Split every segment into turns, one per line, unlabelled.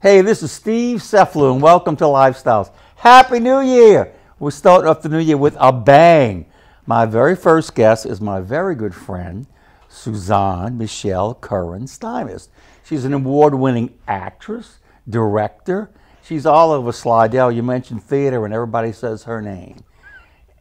Hey, this is Steve Ceflu, and welcome to Lifestyles. Happy New Year! We're starting off the new year with a bang. My very first guest is my very good friend, Suzanne Michelle Curran-Stymist. She's an award-winning actress, director. She's all over Slidell. You mentioned theater, and everybody says her name.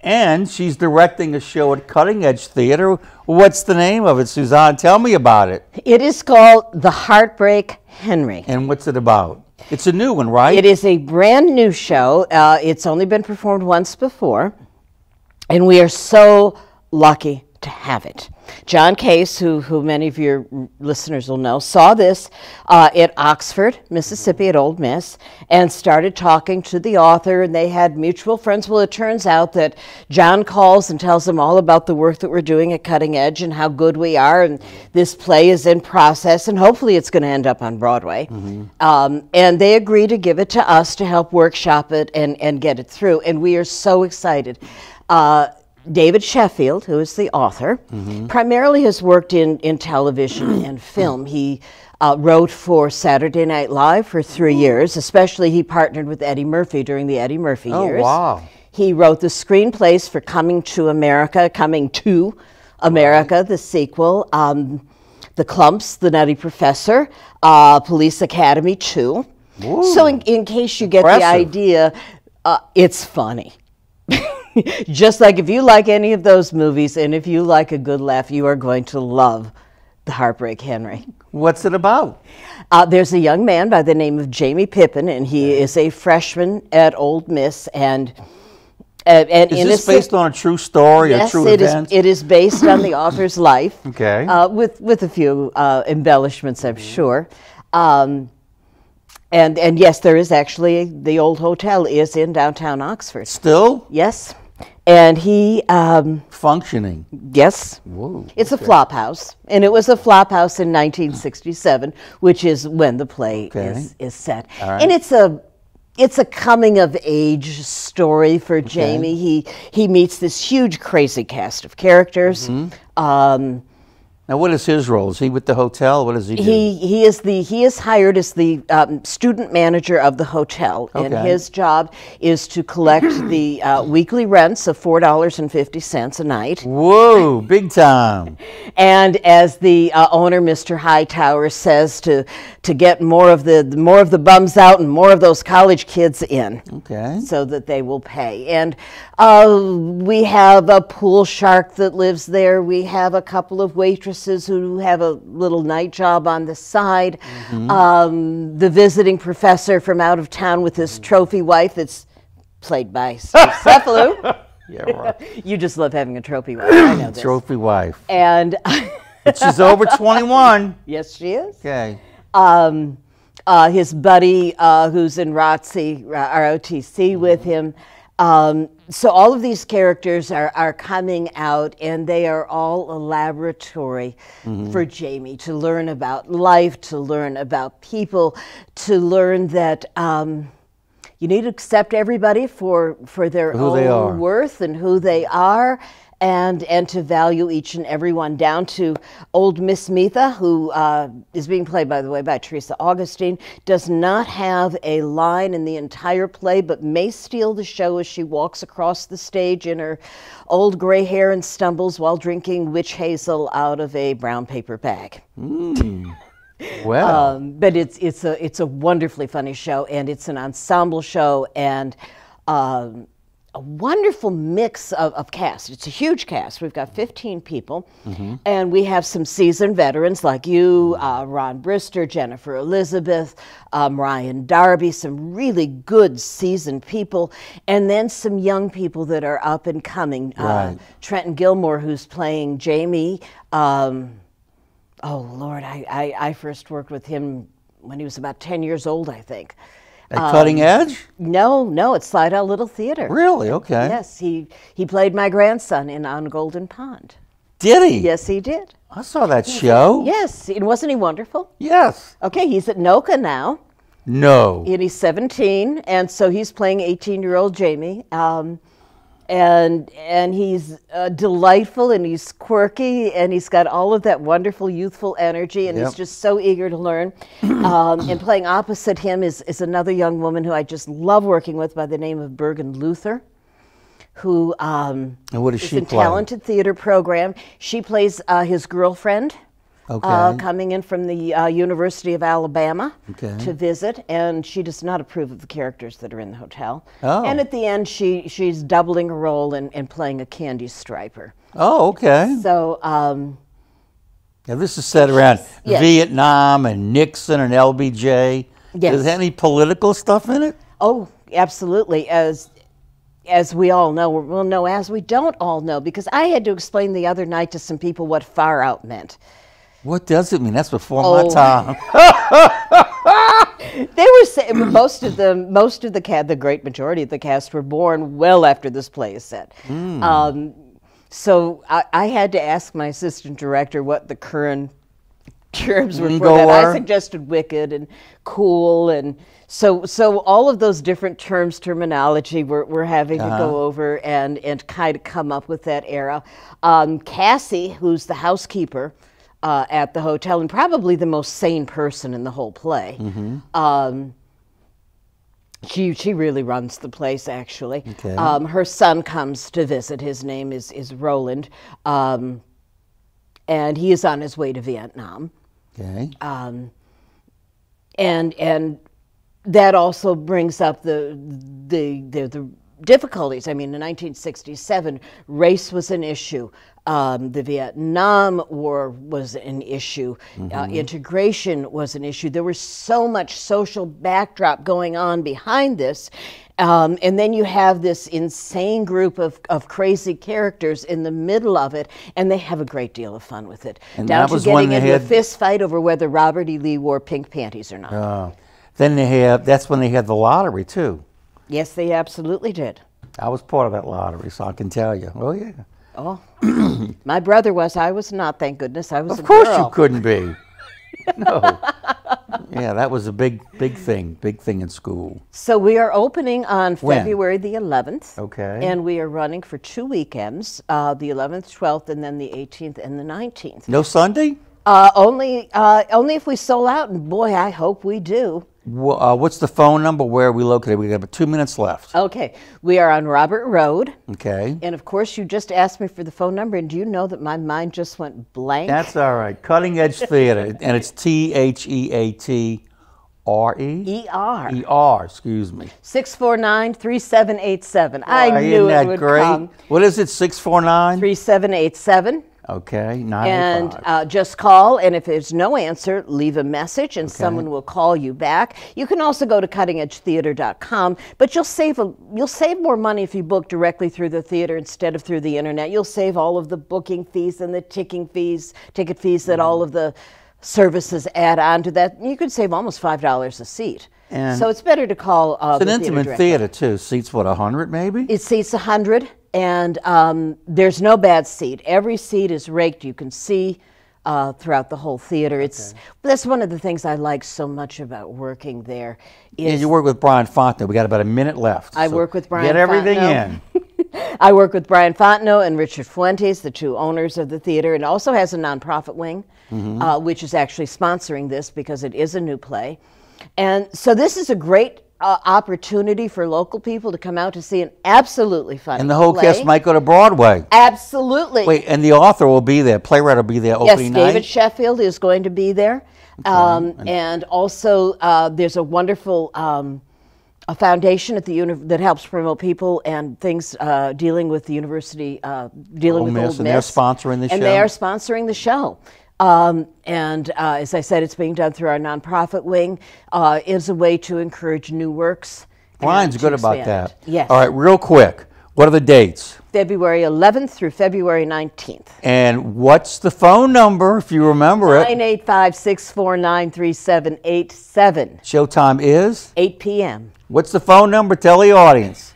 And she's directing a show at Cutting Edge Theater. What's the name of it, Suzanne? Tell me about it.
It is called The Heartbreak Henry.
And what's it about? It's a new one, right?
It is a brand new show. It's only been performed once before, and we are so lucky to have it. John Case, who many of your listeners will know, saw this at Oxford, Mississippi, at Ole Miss, and started talking to the author, and they had mutual friends. Well, it turns out that John calls and tells them all about the work that we're doing at Cutting Edge and how good we are, and this play is in process, and hopefully it's going to end up on Broadway. And they agree to give it to us to help workshop it and get it through, and we are so excited. David Sheffield, who is the author, primarily has worked in television and film. He wrote for Saturday Night Live for 3 years. Especially, he partnered with Eddie Murphy during the Eddie Murphy years.
Oh, wow.
He wrote the screenplays for Coming to America, the sequel, The Clumps, The Nutty Professor, Police Academy 2.
Ooh,
so in case you get the idea, it's funny. Just like if you like any of those movies and if you like a good laugh, you are going to love The Heartbreak Henry.
What's it about?
There's a young man by the name of Jamie Pippin, and he is a freshman at Ole Miss. And
is this based on a true story,
yes,
a true event?
Yes, it is based on the author's life,
okay.
With a few embellishments, I'm sure. And yes, there is actually, the old hotel is in downtown Oxford.
Still?
Yes. And he...
functioning?
Yes.
Whoa,
it's a flop house. And it was a flop house in 1967, which is when the play is set.
Right.
And it's a coming-of-age story for Jamie. He meets this huge, crazy cast of characters.
Now, what is his role? Is he with the hotel? What does he do?
He is hired as the student manager of the hotel, and his job is to collect the weekly rents of $4.50 a night.
Whoa, big time!
And as the owner, Mr. Hightower, says, to get more of the bums out and more of those college kids in, so that they will pay. And we have a pool shark that lives there. We have a couple of waitresses who have a little night job on the side. The visiting professor from out of town with his trophy wife that's played by Steve Ceflu.
Yeah, right.
You just love having a trophy wife. I know this.
Trophy wife.
And
she's over 21.
Yes, she is.
Okay.
His buddy who's in ROTC with him. So all of these characters are coming out, and they are all a laboratory for Jamie to learn about life, to learn about people, to learn that you need to accept everybody for their own worth and who they are, and to value each and every one, down to old Miss Mitha, who is being played, by the way, by Teresa Augustine, does not have a line in the entire play, but may steal the show as she walks across the stage in her old gray hair and stumbles while drinking witch hazel out of a brown paper bag.
Well,
but it's a wonderfully funny show, and it's an ensemble show, and a wonderful mix of cast. It's a huge cast. We've got 15 people, and we have some seasoned veterans like you, Ron Brister, Jennifer Elizabeth, Ryan Darby, some really good seasoned people, and then some young people that are up and coming. Trenton Gilmore, who's playing Jamie. Oh, Lord, I first worked with him when he was about 10 years old, I think.
At Cutting Edge?
No, it's Slidell Little Theater.
Really? Okay.
Yes, he played my grandson in On Golden Pond.
Did he?
Yes, he did.
I saw that show.
Yes, and wasn't he wonderful?
Yes.
Okay, he's at NOCA now.
No.
And he's 17, and so he's playing 18-year-old Jamie. and he's delightful, and he's quirky, and he's got all of that wonderful youthful energy, and he's just so eager to learn. And playing opposite him is another young woman who I just love working with by the name of Bergen Luther, who
and what does
is
she
in
play?
talented theater program. She plays his girlfriend.
Okay.
Coming in from the University of Alabama
Okay.
to visit, and she does not approve of the characters that are in the hotel.
Oh.
And at the end, she's doubling a role and playing a candy striper.
Oh, okay.
So,
Now this is set around
Yes.
Vietnam and Nixon and LBJ.
Yes.
Is there any political stuff in it?
oh, absolutely, as we all know, well, no, as we don't all know, because I had to explain the other night to some people what far out meant.
What does it mean? That's before
Oh.
my time.
They were saying most of the cast, the great majority of the cast, were born well after this play is set. So I had to ask my assistant director what the current terms were for that. I suggested wicked and cool, and so all of those different terminology we're having to go over and kind of come up with that era. Cassie, who's the housekeeper at the hotel, and probably the most sane person in the whole play. She really runs the place, actually.
Okay.
Her son comes to visit. His name is Roland, and he is on his way to Vietnam.
Okay.
And that also brings up the difficulties. I mean, in 1967, race was an issue. The Vietnam War was an issue. Integration was an issue. There was so much social backdrop going on behind this. And then you have this insane group of crazy characters in the middle of it, and they have a great deal of fun with it.
And
down
that
to
was
getting
when they
into a
had-
fist fight over whether Robert E. Lee wore pink panties or not.
Then that's when they had the lottery too.
Yes, they absolutely did.
I was part of that lottery, so I can tell you. Oh yeah.
Oh, my brother was. I was not, thank goodness. I was a
Of course
girl.
you couldn't be. No. Yeah, that was a big thing in school.
So we are opening on
When?
February the 11th.
Okay.
And we are running for 2 weekends, the 11th, 12th, and then the 18th and the 19th.
No Sunday?
Only if we sold out, and boy, I hope we do.
What's the phone number? Where are we located? We got about 2 minutes left.
Okay, we are on Robert Road.
Okay.
And of course, you just asked me for the phone number, and do you know that my mind just went blank?
That's all right. Cutting Edge Theater, and it's THEATRE?
ER.
ER, excuse me.
649-3787. I
Isn't
knew
that
it would
great?
come.
What is it, 649?
3787.
Okay, 985.
And just call, and if there's no answer, leave a message, and someone will call you back. You can also go to cuttingedgetheater.com, but you'll save more money if you book directly through the theater instead of through the internet. You'll save all of the booking fees and the ticket fees that all of the services add on to that. You could save almost $5 a seat.
And
so it's better to call
it's an intimate
directly.
theater too. Seats what, 100 maybe?
It seats 100, and there's no bad seat. Every seat is raked. You can see throughout the whole theater. That's one of the things I like so much about working there.
Yeah, you work with Brian Fontenot. We got about a minute left.
I work with Brian
Get everything
Fontenot.
in.
I work with Brian Fontenot and Richard Fuentes, the two owners of the theater, and also has a nonprofit wing, which is actually sponsoring this because it is a new play. And so this is a great opportunity for local people to come out to see an absolutely funny
And the whole
play.
cast might go to Broadway.
Absolutely.
Wait, and the author will be there. Playwright will be there opening
Yes, David
night?
Sheffield is going to be there. And also there's a wonderful a foundation at the that helps promote people and things dealing with the university, dealing with Ole Miss.
And they're sponsoring the show?
And they are sponsoring the show. As I said, it's being done through our nonprofit wing. Is a way to encourage new works.
Brian's good about
expand
that.
it. Yes.
All right, real quick. What are the dates?
February 11th through February 19th.
And what's the phone number, if you remember it?
985-649-3787.
Showtime is?
8 p.m.
What's the phone number? Tell the audience.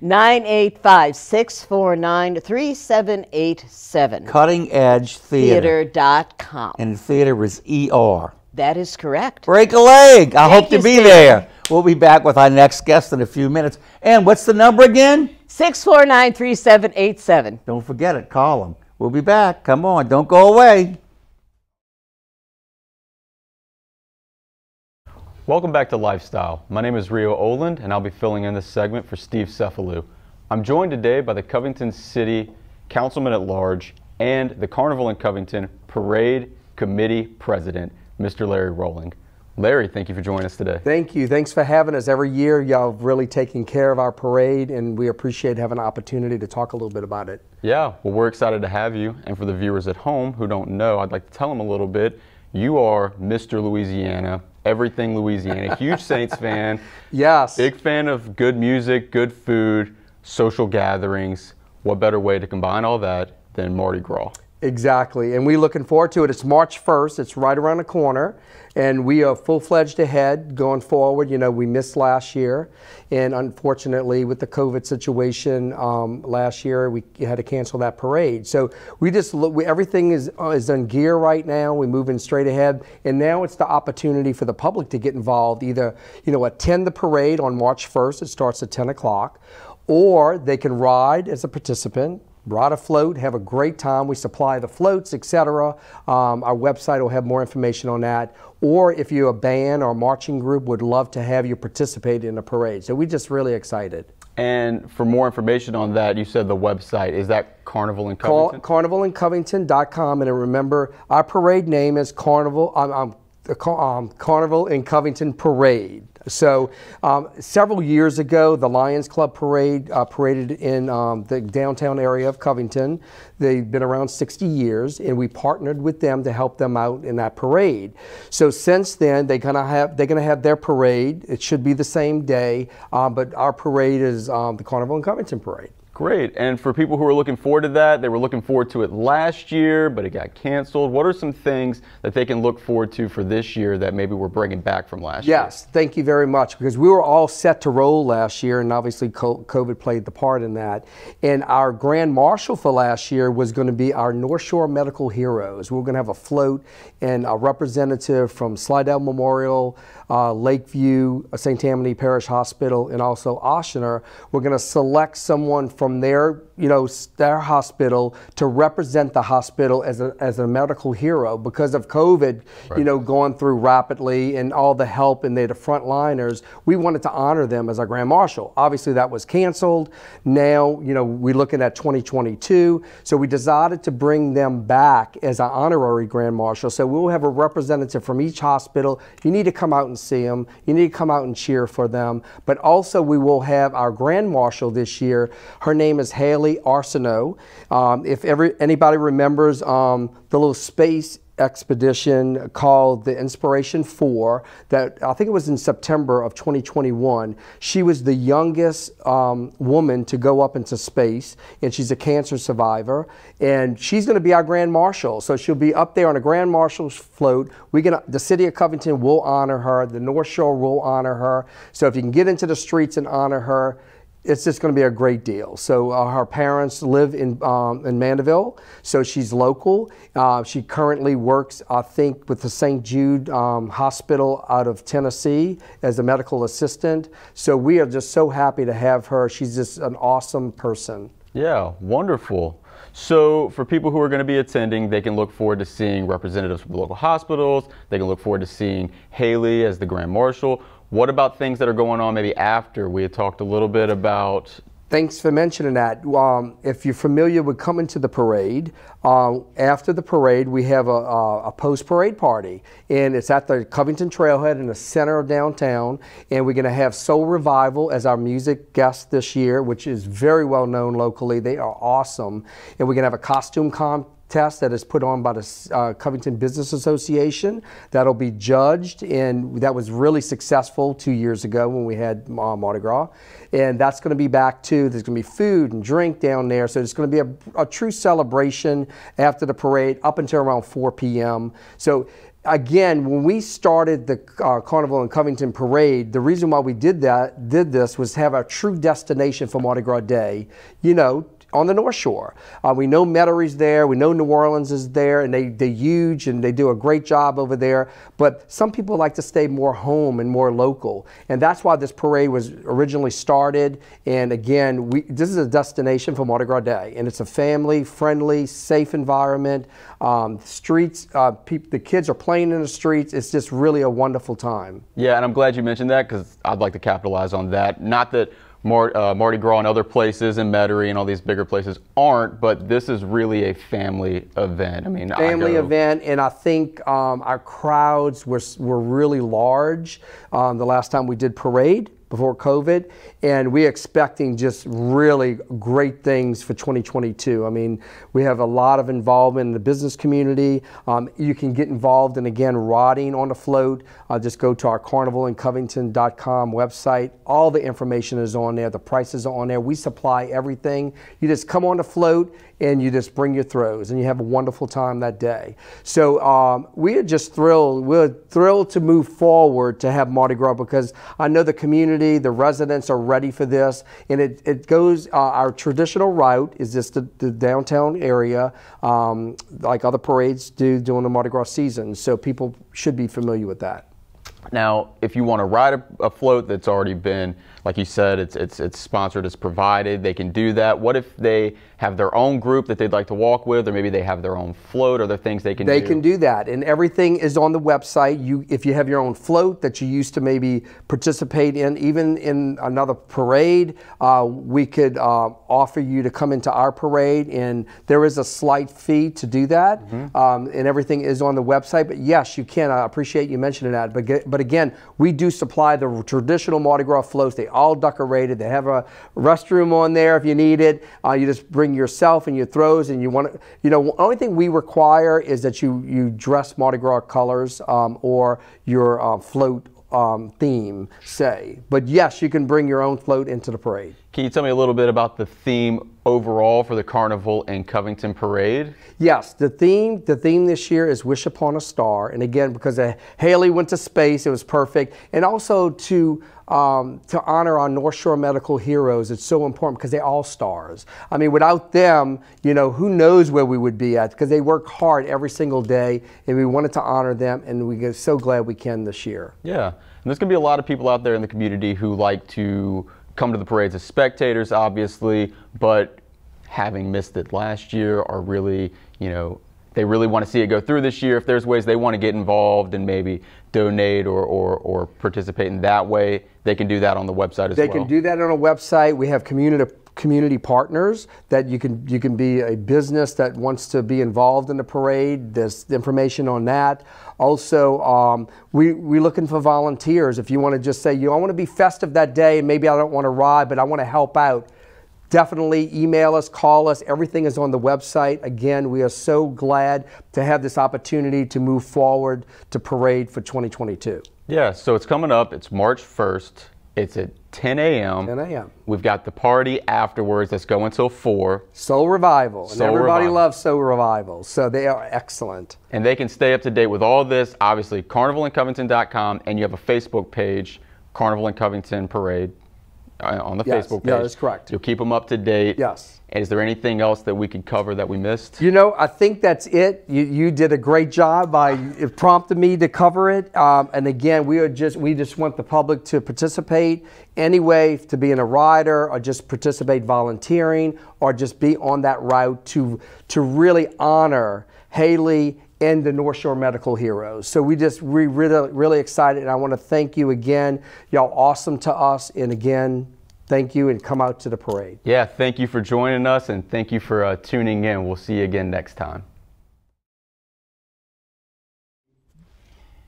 985-649-3787.
Cutting Edge Theater.
Theater.com.
And the theater is ER.
That is correct.
Break a leg. I hope to
you,
be
Steve.
there. We'll be back with our next guest in a few minutes. And what's the number again?
649-3787.
Don't forget it. Call them. We'll be back. Come on. Don't go away.
Welcome back to Lifestyle. My name is Rio Oland, and I'll be filling in this segment for Steve Cephalou. I'm joined today by the Covington City Councilman at Large and the Carnival in Covington Parade Committee President, Mr. Larry Rolling. Larry, thank you for joining us today.
Thank you. Thanks for having us. Every year, y'all have really taken care of our parade, and we appreciate having an opportunity to talk a little bit about it.
Yeah, well, we're excited to have you. And for the viewers at home who don't know, I'd like to tell them a little bit. You are Mr. Louisiana, everything Louisiana, huge Saints fan.
Yes.
Big fan of good music, good food, social gatherings. What better way to combine all that than Mardi Gras?
Exactly, and we're looking forward to it. It's March 1st. It's right around the corner, and we are full-fledged ahead going forward. You know, we missed last year, and unfortunately, with the COVID situation last year, we had to cancel that parade. So we just look. Everything is in gear right now. We're moving straight ahead, and now it's the opportunity for the public to get involved. Either attend the parade on March 1st. It starts at 10 o'clock, or they can ride as a participant. Ride a float, have a great time. We supply the floats, etc. Our website will have more information on that. Or if you're a band or a marching group, would love to have you participate in the parade. So we're just really excited.
And for more information on that, you said the website. Is that Carnival in Covington?
CarnivalInCovington.com. And remember, our parade name is Carnival in Covington Parade. So several years ago, the Lions Club Parade paraded in the downtown area of Covington. They've been around 60 years, and we partnered with them to help them out in that parade. So since then, they're gonna have their parade. It should be the same day, but our parade is the Carnival in Covington Parade.
Great. And for people who are looking forward to that, they were looking forward to it last year, but it got canceled. What are some things that they can look forward to for this year that maybe we're bringing back from last year?
Yes, thank you very much, because we were all set to roll last year, and obviously COVID played the part in that. And our Grand Marshal for last year was going to be our North Shore Medical Heroes. We're going to have a float and a representative from Slidell Memorial, Lakeview, St. Tammany Parish Hospital, and also Oshner. We're going to select someone from their hospital to represent the hospital as a medical hero because of COVID, right, going through rapidly and all the help, and they're the frontliners. We wanted to honor them as our Grand Marshal. Obviously, that was canceled. Now, we're looking at 2022, so we decided to bring them back as our honorary Grand Marshal. So we'll have a representative from each hospital. You need to come out and see them. You need to come out and cheer for them. But also, we will have our Grand Marshal this year. Her name is Haley Arsenault. If anybody remembers the little space expedition called the Inspiration 4, that I think it was in September of 2021. She was the youngest woman to go up into space, and she's a cancer survivor, and she's going to be our Grand Marshal. So she'll be up there on a Grand Marshal's float. The city of Covington will honor her. The North Shore will honor her. So if you can get into the streets and honor her, it's just going to be a great deal. So her parents live in Mandeville, so she's local. She currently works, I think, with the St. Jude Hospital out of Tennessee as a medical assistant. So we are just so happy to have her. She's just an awesome person.
Yeah, wonderful. So for people who are going to be attending, they can look forward to seeing representatives from the local hospitals. They can look forward to seeing Haley as the Grand Marshal. What about things that are going on maybe after? We had talked a little bit about...
Thanks for mentioning that. If you're familiar with coming to the parade, after the parade we have a post-parade party, and it's at the Covington Trailhead in the center of downtown, and we're going to have Soul Revival as our music guest this year, which is very well known locally. They are awesome. And we're going to have a costume contest that is put on by the Covington Business Association that'll be judged, and that was really successful 2 years ago when we had Mardi Gras, and that's going to be back too. There's going to be food and drink down there, so it's going to be a true celebration after the parade up until around 4 p.m. So again, when we started the Carnival in Covington Parade, the reason why we did this was to have a true destination for Mardi Gras Day. on the North Shore. We know Metaire's there, we know New Orleans is there, and they're huge and they do a great job over there. But some people like to stay more home and more local, and that's why this parade was originally started. And again, this is a destination for Mardi Gras Day, and it's a family-friendly, safe environment. Streets, the kids are playing in the streets. It's just really a wonderful time.
Yeah, and I'm glad you mentioned that because I'd like to capitalize on that. Not that Mardi Gras and other places in Metairie and all these bigger places aren't, but this is really a family event. I mean,
family event, and I think our crowds were really large the last time we did parade before COVID, and we're expecting just really great things for 2022. I mean, we have a lot of involvement in the business community. You can get involved in, again, riding on the float. Just go to our carnivalandcovington.com website. All the information is on there. The prices are on there. We supply everything. You just come on the float and you just bring your throws, and you have a wonderful time that day. So we are just thrilled. We're thrilled to move forward to have Mardi Gras because I know the community, the residents are ready for this, and it goes, our traditional route is just the downtown area, like other parades do during the Mardi Gras season, so people should be familiar with that.
Now, if you want to ride a float that's already been, like you said, it's sponsored, it's provided, they can do that. What if they have their own group that they'd like to walk with, or maybe they have their own float? Are there things they can do?
They can do that, and everything is on the website. If you have your own float that you used to maybe participate in, even in another parade, we could offer you to come into our parade, and there is a slight fee to do that, and everything is on the website. But yes, you can. I appreciate you mentioning that. But again, we do supply the traditional Mardi Gras floats. They all decorated. They have a restroom on there if you need it. You just bring yourself and your throws, and you want to, the only thing we require is that you dress Mardi Gras colors or your float theme, say. But yes, you can bring your own float into the parade.
Can you tell me a little bit about the theme overall for the Carnival and Covington Parade?
Yes, the theme this year is Wish Upon a Star, and again, because Haley went to space, it was perfect, and also to honor our North Shore medical heroes. It's so important because they're all stars. I mean, without them, who knows where we would be at, because they work hard every single day, and we wanted to honor them, and we're so glad we can this year.
Yeah, and there's going to be a lot of people out there in the community who like to come to the parades as spectators, obviously, but having missed it last year are really, they really want to see it go through this year. If there's ways they want to get involved and maybe donate or participate in that way, they can do that on the website as well.
They can do that on a website. We have community partners that you can be a business that wants to be involved in the parade. There's information on that. Also, we're looking for volunteers. If you want to just say, I want to be festive that day and maybe I don't want to ride, but I want to help out, definitely email us, call us. Everything is on the website. Again, we are so glad to have this opportunity to move forward to parade for 2022.
Yeah, so it's coming up. It's March 1st. It's at 10 a.m.
10 a.m.
We've got the party afterwards that's going until 4.
Soul Revival. And everybody
Revival.
loves Soul Revival, so they are excellent.
And they can stay up to date with all this, obviously, carnivalandcovington.com, and you have a Facebook page, Carnival and Covington Parade, on the Facebook page.
Yeah, that's correct.
You'll keep them up to date.
Yes.
And is there anything else that we could cover that we missed?
I think that's it. You did a great job by prompting me to cover it. And again, we just want the public to participate anyway, to be in a rider or just participate volunteering or just be on that route to really honor Haley and the North Shore medical heroes. So we're really excited, and I want to thank you again. Y'all awesome to us, and again, thank you, and come out to the parade.
Yeah, thank you for joining us, and thank you for tuning in. We'll see you again next time.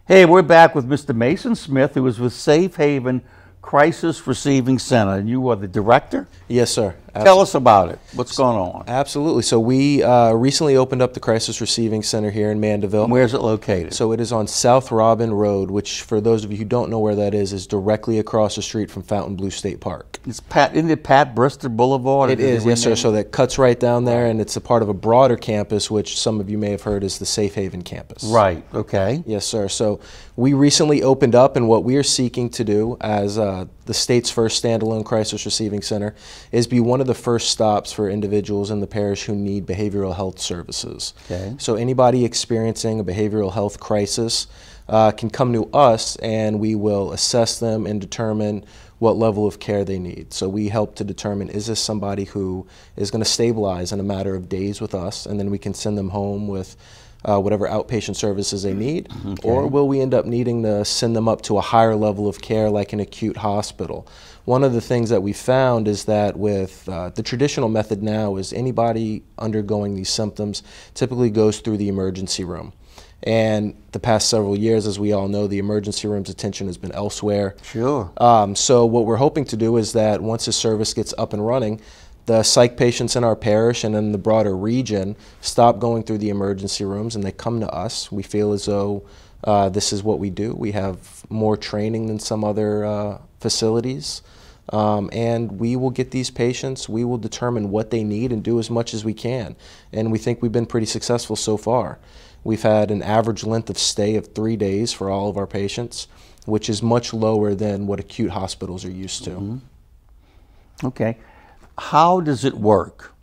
Hey, we're back with Mr. Mason Smith, who is with Safe Haven Crisis Receiving Center, and you are the director?
Yes, sir.
Tell us about it. What's going on?
Absolutely. So we recently opened up the Crisis Receiving Center here in Mandeville.
And where's it located?
So it is on South Robin Road, which for those of you who don't know where that is directly across the street from Fontainebleau State Park.
Isn't it Pat Brister Boulevard?
It is, yes, sir. So that cuts right down there, and it's a part of a broader campus, which some of you may have heard is the Safe Haven campus.
Right, okay.
Yes, sir. So we recently opened up, and what we are seeking to do as the the state's first standalone crisis receiving center, is be one of the first stops for individuals in the parish who need behavioral health services.
Okay.
So anybody experiencing a behavioral health crisis can come to us, and we will assess them and determine what level of care they need. So we help to determine, is this somebody who is going to stabilize in a matter of days with us, and then we can send them home with whatever outpatient services they need, or will we end up needing to send them up to a higher level of care like an acute hospital? One of the things that we found is that with the traditional method now is anybody undergoing these symptoms typically goes through the emergency room. And the past several years, as we all know, the emergency room's attention has been elsewhere.
Sure.
So what we're hoping to do is that once the service gets up and running, the psych patients in our parish and in the broader region stop going through the emergency rooms and they come to us. We feel as though this is what we do. We have more training than some other facilities. And we will get these patients, we will determine what they need and do as much as we can. And we think we've been pretty successful so far. We've had an average length of stay of 3 days for all of our patients, which is much lower than what acute hospitals are used to.
Okay. How does it work?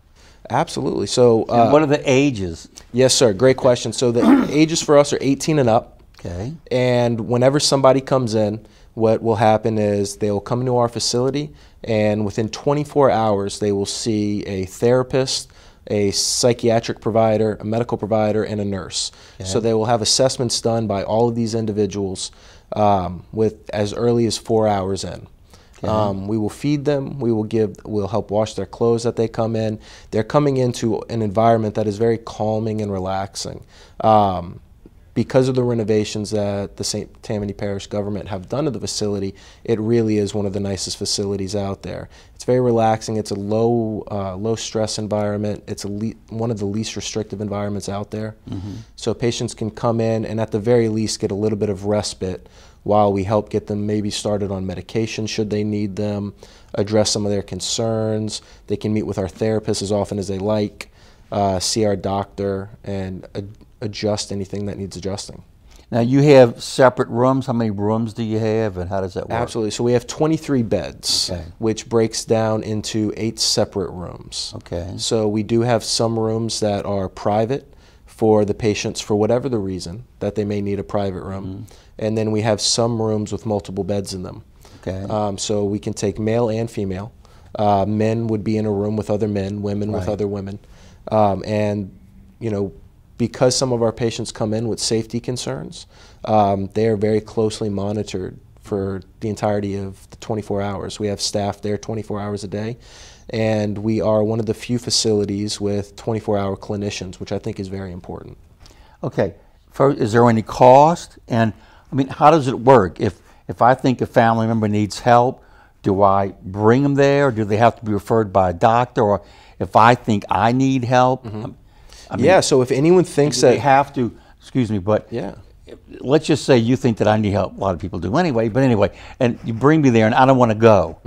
Absolutely. So,
And what are the ages?
yes, sir. Great question. So the ages for us are 18 and up.
Okay.
And whenever somebody comes in, what will happen is they will come into our facility, and within 24 hours, they will see a therapist, a psychiatric provider, a medical provider, and a nurse.
Okay.
So they will have assessments done by all of these individuals with as early as 4 hours in.
Okay.
We will feed them, we'll help wash their clothes that they come in. They're coming into an environment that is very calming and relaxing. Because of the renovations that the St. Tammany Parish government have done to the facility, it really is one of the nicest facilities out there. It's very relaxing. It's a low stress environment. It's one of the least restrictive environments out there. So patients can come in and at the very least get a little bit of respite while we help get them maybe started on medication should they need them, address some of their concerns. They can meet with our therapist as often as they like, see our doctor, and adjust anything that needs adjusting.
Now you have separate rooms. How many rooms do you have, and how does that work?
Absolutely. So we have 23 beds,
Okay.
which breaks down into 8 separate rooms.
Okay.
So we do have some rooms that are private for the patients for whatever the reason that they may need a private room. And then we have some rooms with multiple beds in them.
Okay.
So we can take male and female. Men would be in a room with other men, women with
Right.
other women. And, you know, because some of our patients come in with safety concerns, they are very closely monitored for the entirety of the 24 hours. We have staff there 24 hours a day, and we are one of the few facilities with 24-hour clinicians, which I think is very important.
Okay. First, is there any cost? And I mean, how does it work? If I think a family member needs help, do I bring them there? Or do they have to be referred by a doctor? Or if I think I need help? I mean,
Yeah, so if anyone thinks
they
that...
have to, excuse me, but
Yeah.
let's just say you think that I need help. A lot of people do anyway, but anyway, and you bring me there and I don't want to go.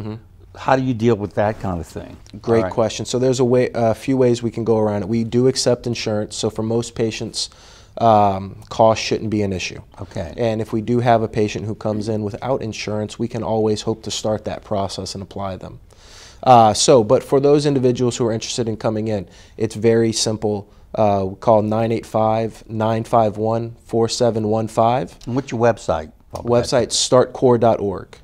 How do you deal with that kind of thing?
Great
All right.
question. So there's a few ways we can go around it. We do accept insurance, so for most patients, cost shouldn't be an issue.
Okay.
And if we do have a patient who comes in without insurance, we can always hope to start that process and apply them. But for those individuals who are interested in coming in, it's very simple. Call 985-951-4715.
And what's your website?
Website startcore.org.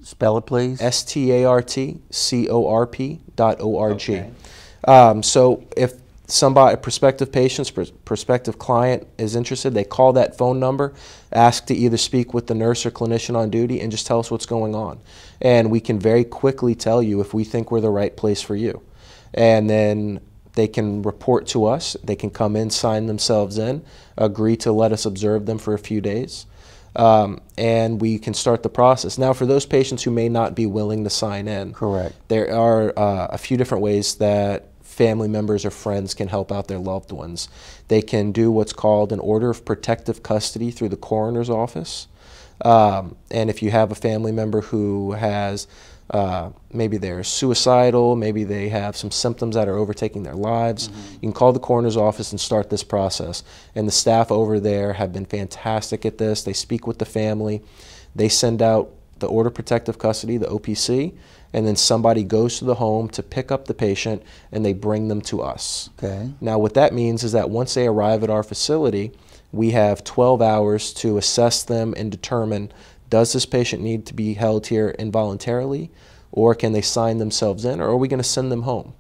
Spell it, please.
startcorp.org.
Okay.
So if somebody, a prospective patient, prospective client is interested, they call that phone number, ask to either speak with the nurse or clinician on duty, and just tell us what's going on. And we can very quickly tell you if we think we're the right place for you. And then they can report to us, they can come in, sign themselves in, agree to let us observe them for a few days. And we can start the process. Now, for those patients who may not be willing to sign in,
Correct.
there are a few different ways that family members or friends can help out their loved ones. They can do what's called an order of protective custody through the coroner's office. And if you have a family member who has maybe they're suicidal, maybe they have some symptoms that are overtaking their lives, you can call the coroner's office and start this process. And the staff over there have been fantastic at this. They speak with the family. They send out the order of protective custody, the OPC, and then somebody goes to the home to pick up the patient and they bring them to us.
Okay.
Now what that means is that once they arrive at our facility, we have 12 hours to assess them and determine, does this patient need to be held here involuntarily, or can they sign themselves in, or are we going to send them home?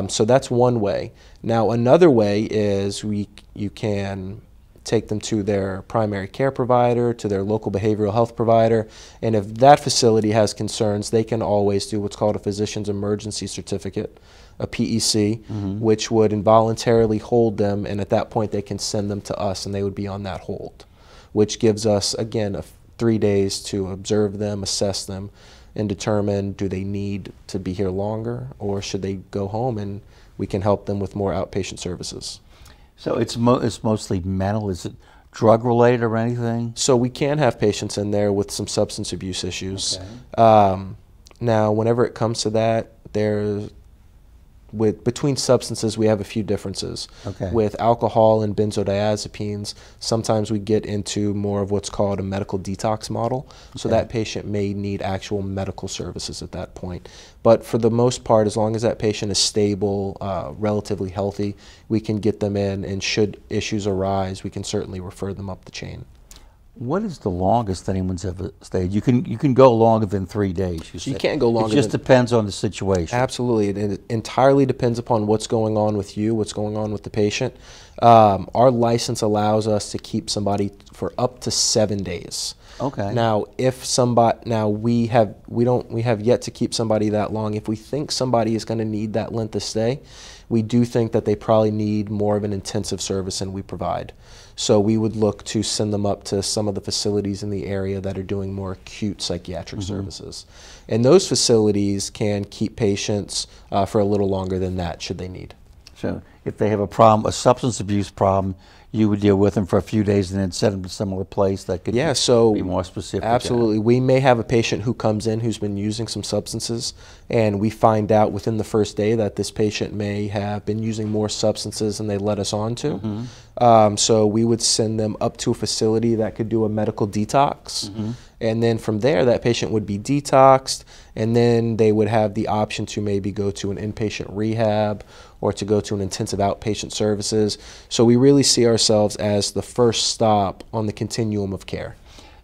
So that's one way. Now another way is you can take them to their primary care provider, to their local behavioral health provider, and if that facility has concerns, they can always do what's called a physician's emergency certificate, a PEC, which would involuntarily hold them, and at that point they can send them to us and they would be on that hold, which gives us, again, 3 days to observe them, assess them, and determine, do they need to be here longer or should they go home, and we can help them with more outpatient services.
So it's mostly mental. Is it drug related or anything?
So we can have patients in there with some substance abuse issues. Okay. Now, whenever it comes to that, between substances, we have a few differences.
Okay.
With alcohol and benzodiazepines, sometimes we get into more of what's called a medical detox model. So that patient may need actual medical services at that point. But for the most part, as long as that patient is stable, relatively healthy, we can get them in, and should issues arise, we can certainly refer them up the chain.
What is the longest anyone's ever stayed? You can go longer than 3 days.
You can't go longer.
It just depends on the situation.
Absolutely. It entirely depends upon what's going on with you, what's going on with the patient. Our license allows us to keep somebody for up to 7 days.
Okay.
Now, we have yet to keep somebody that long. If we think somebody is going to need that length of stay, we do think that they probably need more of an intensive service than we provide. So we would look to send them up to some of the facilities in the area that are doing more acute psychiatric services. And those facilities can keep patients for a little longer than that, should they need.
So if they have a problem, a substance abuse problem, you would deal with them for a few days and then send them to some other place that could be more specific.
Absolutely. We may have a patient who comes in who's been using some substances, and we find out within the first day that this patient may have been using more substances than they let us on to. So we would send them up to a facility that could do a medical detox. And then from there, that patient would be detoxed, and then they would have the option to maybe go to an inpatient rehab or to go to an intensive outpatient services. So we really see ourselves as the first stop on the continuum of care.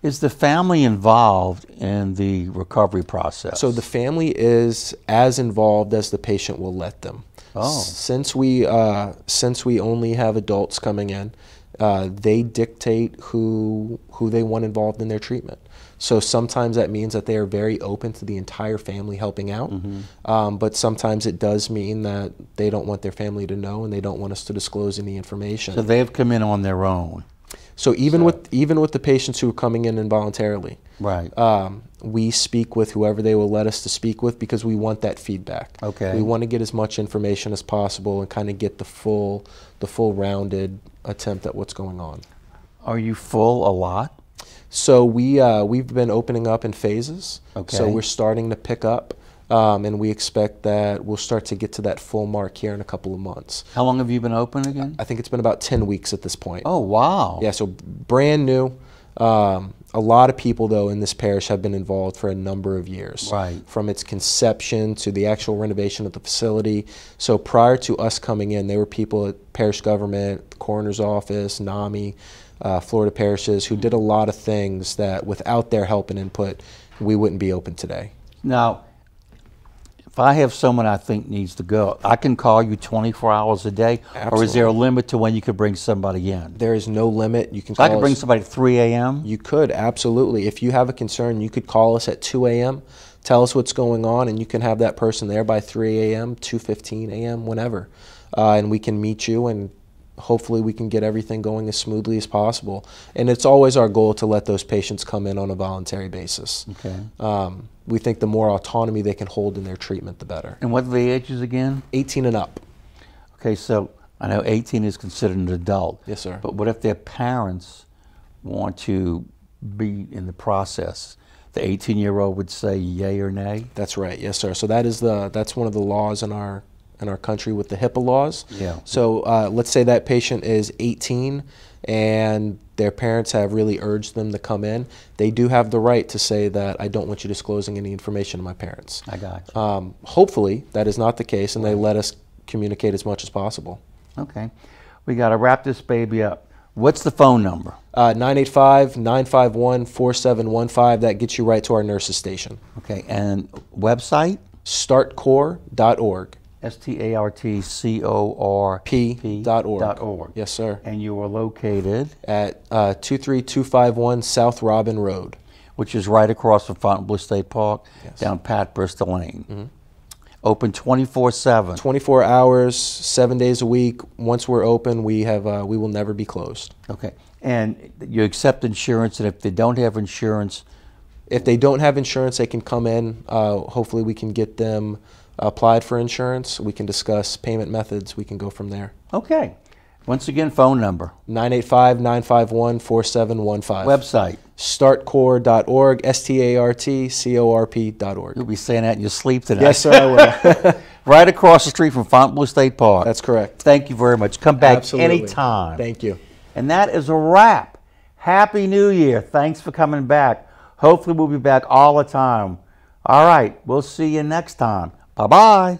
Is the family involved in the recovery process?
So the family is as involved as the patient will let them.
Oh.
Since we only have adults coming in, they dictate who they want involved in their treatment. So sometimes that means that they are very open to the entire family helping out, but sometimes it does mean that they don't want their family to know and they don't want us to disclose any information.
So they have come in on their own.
So even with the patients who are coming in involuntarily,
right?
We speak with whoever they will let us to speak with, because we want that feedback.
Okay.
We want to get as much information as possible and kind of get the full rounded attempt at what's going on.
Are you full a lot?
So we've been opening up in phases.
Okay.
So we're starting to pick up, and we expect that we'll start to get to that full mark here in a couple of months.
How long have you been open again?
I think it's been about 10 weeks at this point.
Oh, wow.
Yeah, so brand new. A lot of people, though, in this parish have been involved for a number of years.
Right.
From its conception to the actual renovation of the facility. So prior to us coming in, there were people at parish government, the coroner's office, NAMI, Florida parishes, who did a lot of things that without their help and input, we wouldn't be open today.
Now, if I have someone I think needs to go, I can call you 24 hours a day?
Absolutely.
Or is there a limit to when you could bring somebody in?
There is no limit. You can
So
call
I could bring
us.
somebody at 3 a.m.?
You could, absolutely. If you have a concern, you could call us at 2 a.m., tell us what's going on, and you can have that person there by 3 a.m., 2:15 a.m., whenever. And we can meet you, and hopefully we can get everything going as smoothly as possible. And it's always our goal to let those patients come in on a voluntary basis.
Okay.
We think the more autonomy they can hold in their treatment, the better.
And what are the ages again?
18 and up.
Okay, so I know 18 is considered an adult.
Yes, sir.
But what if their parents want to be in the process? The 18-year-old would say yay or nay?
That's right. Yes, sir. So that's one of the laws in our country with the HIPAA laws.
Yeah.
So let's say that patient is 18 and their parents have really urged them to come in, they do have the right to say that I don't want you disclosing any information to my parents.
I got you.
Hopefully that is not the case, and they let us communicate as much as possible.
Okay. We got to wrap this baby up. What's the phone number?
985-951-4715. That gets you right to our nurses station.
Okay. And website?
Startcore.org.
StartCorp.org.
Yes, sir.
And you are located
At 23251 South Robin Road.
Which is right across from Fontainebleau State Park,
Yes.
down Pat Bristol Lane. Open 24/7.
24 hours, 7 days a week. Once we're open, we will never be closed.
Okay. And you accept insurance, and if they don't have insurance,
If they don't have insurance, they can come in. Hopefully we can get them applied for insurance. We can discuss payment methods. We can go from there.
okay. Once again, phone number.
985-951-4715.
Website.
Startcore.org, STARTCORP.org.
You'll be saying that in your sleep tonight.
Yes, sir, I will.
Right across the street from Fontainebleau State Park.
That's correct.
Thank you very much. Come back
Absolutely.
anytime.
Thank you.
And that is a wrap. Happy New Year. Thanks for coming back. Hopefully we'll be back all the time. All right. We'll see you next time. Bye-bye.